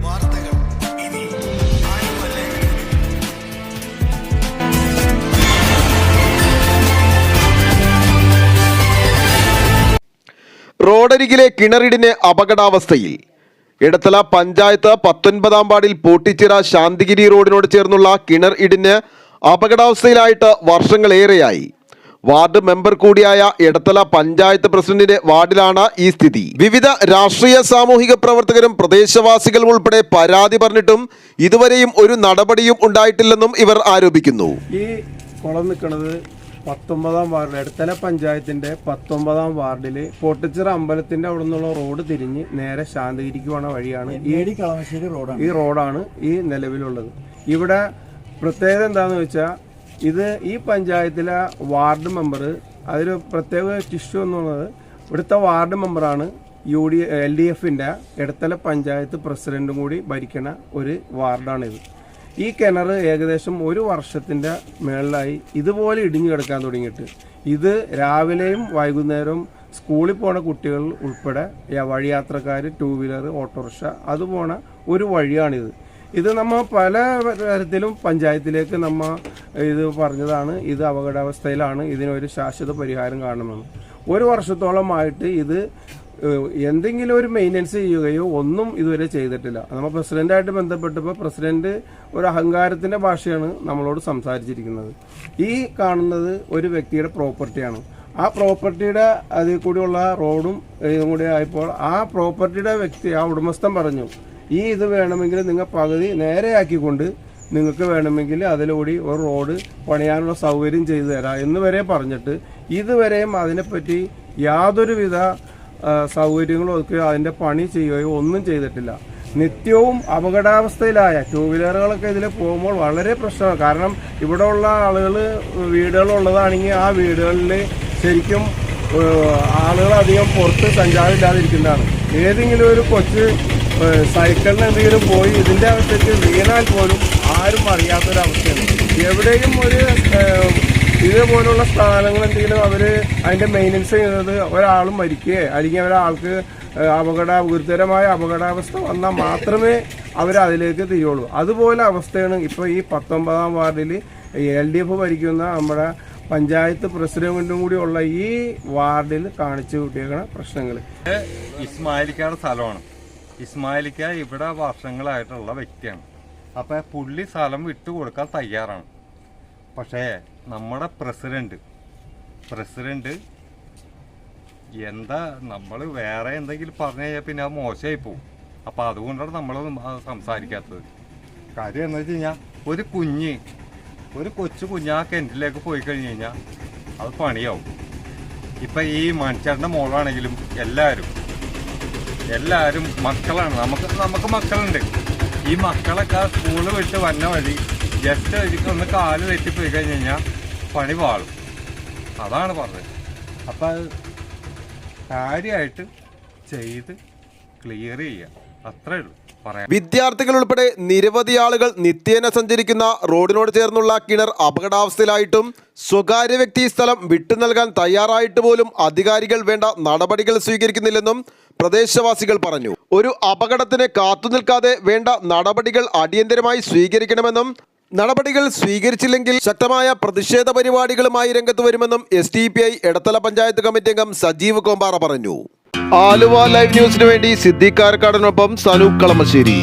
വാർത്തകൾ ഇനി ആലുവല്ലേ. റോഡരികിലെ കിണറിടിന് അപകടാവസ്ഥയിൽ. എടത്തല പഞ്ചായത്ത് 19-ാം വാർഡിൽ പോട്ടിച്ചിറ ശാന്തിഗിരി റോഡിനോട് ചേർന്നുള്ള കിണർ ഇടിന് അപകടാവസ്ഥയിലായിട്ട് വർഷങ്ങളേറെയായി. വാർഡ് മെമ്പർ കൂടിയായ എടത്തല പഞ്ചായത്ത് പ്രസിഡന്റിന്റെ വാർഡിലാണ് ഈ സ്ഥിതി. വിവിധ രാഷ്ട്രീയ സാമൂഹിക പ്രവർത്തകരും പ്രദേശവാസികളും ഉൾപ്പെടെ പരാതി പറഞ്ഞിട്ടും ഇതുവരെയും ഒരു നടപടിയും ഉണ്ടായിട്ടില്ലെന്നും ഇവർ ആരോപിക്കുന്നു. ഈ കുളം നിൽക്കുന്നത് 19-ാം വാർഡിൽ, എടത്തല പഞ്ചായത്തിന്റെ 19-ാം വാർഡിൽ പോട്ടിച്ചിറ അമ്പലത്തിന്റെ അവിടെ നിന്നുള്ള റോഡ് തിരിഞ്ഞ് നേരെ ശാന്തിഗിരിക്ക് പോണ വഴിയാണ് ഈ റോഡാണ് ഈ നിലവിലുള്ളത്. ഇവിടെ പ്രത്യേകത എന്താണെന്ന് വെച്ചാൽ, ഇത് ഈ പഞ്ചായത്തിലെ വാർഡ് മെമ്പർ, അതിൽ പ്രത്യേക ടിഷ്യൂ എന്നുള്ളത് ഇവിടുത്തെ വാർഡ് മെമ്പറാണ്. LDFന്റെ എടത്തല പഞ്ചായത്ത് പ്രസിഡന്റും കൂടി ഭരിക്കുന്ന ഒരു വാർഡാണിത്. ഈ കിണർ ഏകദേശം 1 വർഷത്തിൻ്റെ മേളിലായി ഇതുപോലെ ഇടിഞ്ഞു കിടക്കാൻ തുടങ്ങിയിട്ട്. ഇത് രാവിലെയും വൈകുന്നേരവും സ്കൂളിൽ പോണ കുട്ടികൾ ഉൾപ്പെടെ വഴിയാത്രക്കാർ, 2 വീലർ, ഓട്ടോറിക്ഷ അത് പോണ ഒരു വഴിയാണിത്. ഇത് നമ്മൾ പല തരത്തിലും പഞ്ചായത്തിലേക്ക് ഇത് പറഞ്ഞതാണ്. ഇത് അപകടാവസ്ഥയിലാണ്, ഇതിനൊരു ശാശ്വത പരിഹാരം കാണണമെന്ന്. 1 വർഷത്തോളമായിട്ട് ഇത് എന്തെങ്കിലും ഒരു മെയിൻ്റനൻസ് ചെയ്യുകയോ ഒന്നും ഇതുവരെ ചെയ്തിട്ടില്ല. നമ്മൾ പ്രസിഡന്റായിട്ട് ബന്ധപ്പെട്ടപ്പോൾ പ്രസിഡന്റ് ഒരു അഹങ്കാരത്തിന്റെ ഭാഷയാണ് നമ്മളോട് സംസാരിച്ചിരിക്കുന്നത്. ഈ കാണുന്നത് ഒരു വ്യക്തിയുടെ പ്രോപ്പർട്ടിയാണ്. ആ പ്രോപ്പർട്ടിയുടെ അതിൽ കൂടിയുള്ള റോഡും ഇതും കൂടി ആയപ്പോൾ ആ പ്രോപ്പർട്ടിയുടെ വ്യക്തി, ആ ഉടമസ്ഥൻ പറഞ്ഞു, ഇത് വേണമെങ്കിൽ നിങ്ങൾ പകുതി നേരെയാക്കിക്കൊണ്ട് നിങ്ങൾക്ക് വേണമെങ്കിൽ അതിലൂടെ ഒരു റോഡ് പണിയാനുള്ള സൗകര്യം ചെയ്തു തരാം എന്ന് വരെ പറഞ്ഞിട്ട് ഇതുവരെയും അതിനെപ്പറ്റി യാതൊരുവിധ സൗകര്യങ്ങളും ഒക്കെ അതിൻ്റെ പണി ചെയ്യുകയോ ഒന്നും ചെയ്തിട്ടില്ല. നിത്യവും അപകടാവസ്ഥയിലായ 2 വീലറുകളൊക്കെ ഇതിൽ പോകുമ്പോൾ വളരെ പ്രശ്നമാണ്. കാരണം ഇവിടെ ഉള്ള ആളുകൾ വീടുകളുള്ളതാണെങ്കിൽ ആ വീടുകളിൽ ശരിക്കും ആളുകൾ അധികം പുറത്ത് സഞ്ചാരമില്ലാതിരിക്കുന്നതാണ്. ഏതെങ്കിലും ഒരു കൊച്ച് സൈക്കിളിന് എന്തെങ്കിലും പോയി ഇതിൻ്റെ അകത്തേക്ക് വീണാൽ പോലും ആരും അറിയാത്തൊരവസ്ഥയാണ്. എവിടെയും ഒരു ഇതേപോലുള്ള സ്ഥാനങ്ങൾ എന്തെങ്കിലും അവർ അതിൻ്റെ മെയിൻ്റനൻസ് ചെയ്യുന്നത് ഒരാളും മരിക്കുകയോ അല്ലെങ്കിൽ ഒരാൾക്ക് ഗുരുതരമായ അപകടാവസ്ഥ വന്നാൽ മാത്രമേ അവർ അതിലേക്ക് തിരിയുള്ളൂ. അതുപോലെ അവസ്ഥയാണ് ഇപ്പോൾ ഈ 19-ാം വാർഡിൽ LDF ഭരിക്കുന്ന നമ്മുടെ പഞ്ചായത്ത് പ്രസിഡന്റും കൂടിയുള്ള ഈ വാർഡിൽ കാണിച്ചു കൂട്ടിയേക്കണ പ്രശ്നങ്ങൾ. ഇസ്മായിലിക്കയുടെ സ്ഥലമാണ്. ഇസ്മായിലിക്ക ഇവിടെ വർഷങ്ങളായിട്ടുള്ള വ്യക്തിയാണ്. അപ്പം പുള്ളി സ്ഥലം വിട്ടുകൊടുക്കാൻ തയ്യാറാണ്. പക്ഷേ നമ്മുടെ പ്രസിഡന്റ് എന്താ, നമ്മൾ വേറെ എന്തെങ്കിലും പറഞ്ഞു കഴിഞ്ഞാൽ പിന്നെ അത് മോശമായി പോകും. അപ്പം അതുകൊണ്ടാണ് നമ്മൾ സംസാരിക്കാത്തത്. കാര്യം എന്ന് വെച്ച് കഴിഞ്ഞാൽ ഒരു കൊച്ചു കുഞ്ഞ് ആ കിണറ്റിലേക്ക് പോയി കഴിഞ്ഞ് കഴിഞ്ഞാൽ അത് പണിയാവും. ഇപ്പം ഈ മനുഷ്യരുടെ മോളാണെങ്കിലും എല്ലാവരും മക്കളാണ്. നമുക്ക് മക്കളുണ്ട്. ഈ മക്കളൊക്കെ സ്കൂള് വിട്ട് വന്ന വഴി ജസ്റ്റ് ഒന്ന് കാല് തെറ്റിപ്പോയി കഴിഞ്ഞ് കഴിഞ്ഞാൽ പണി വാളും. അതാണ് പറഞ്ഞത്. അപ്പം അത് കാര്യമായിട്ട് ചെയ്ത് ക്ലിയർ ചെയ്യുക, അത്രേ ഉള്ളൂ പറയാം. വിദ്യാർത്ഥികൾ ഉൾപ്പെടെ നിരവധി ആളുകൾ നിത്യേന സഞ്ചരിക്കുന്ന റോഡിനോട് ചേർന്നുള്ള കിണർ അപകടാവസ്ഥയിലായിട്ടും സ്വകാര്യ വ്യക്തി സ്ഥലം വിട്ടു നൽകാൻ തയ്യാറായിട്ട് പോലും അധികാരികൾ വേണ്ട നടപടികൾ സ്വീകരിക്കുന്നില്ലെന്നും പ്രദേശവാസികൾ പറഞ്ഞു. ഒരു അപകടത്തിന് കാത്തുനിൽക്കാതെ വേണ്ട നടപടികൾ അടിയന്തരമായി സ്വീകരിക്കണമെന്നും നടപടികൾ സ്വീകരിച്ചില്ലെങ്കിൽ ശക്തമായ പ്രതിഷേധ പരിപാടികളുമായി രംഗത്ത് വരുമെന്നും SDPI എടത്തല പഞ്ചായത്ത് കമ്മിറ്റി അംഗം സജീവ് കോമ്പാറ പറഞ്ഞു. ആലുവ ലൈവ് ന്യൂസിനു വേണ്ടി സിദ്ദീഖ് കാരക്കാടിനൊപ്പം സനൂപ് കളമശ്ശേരി.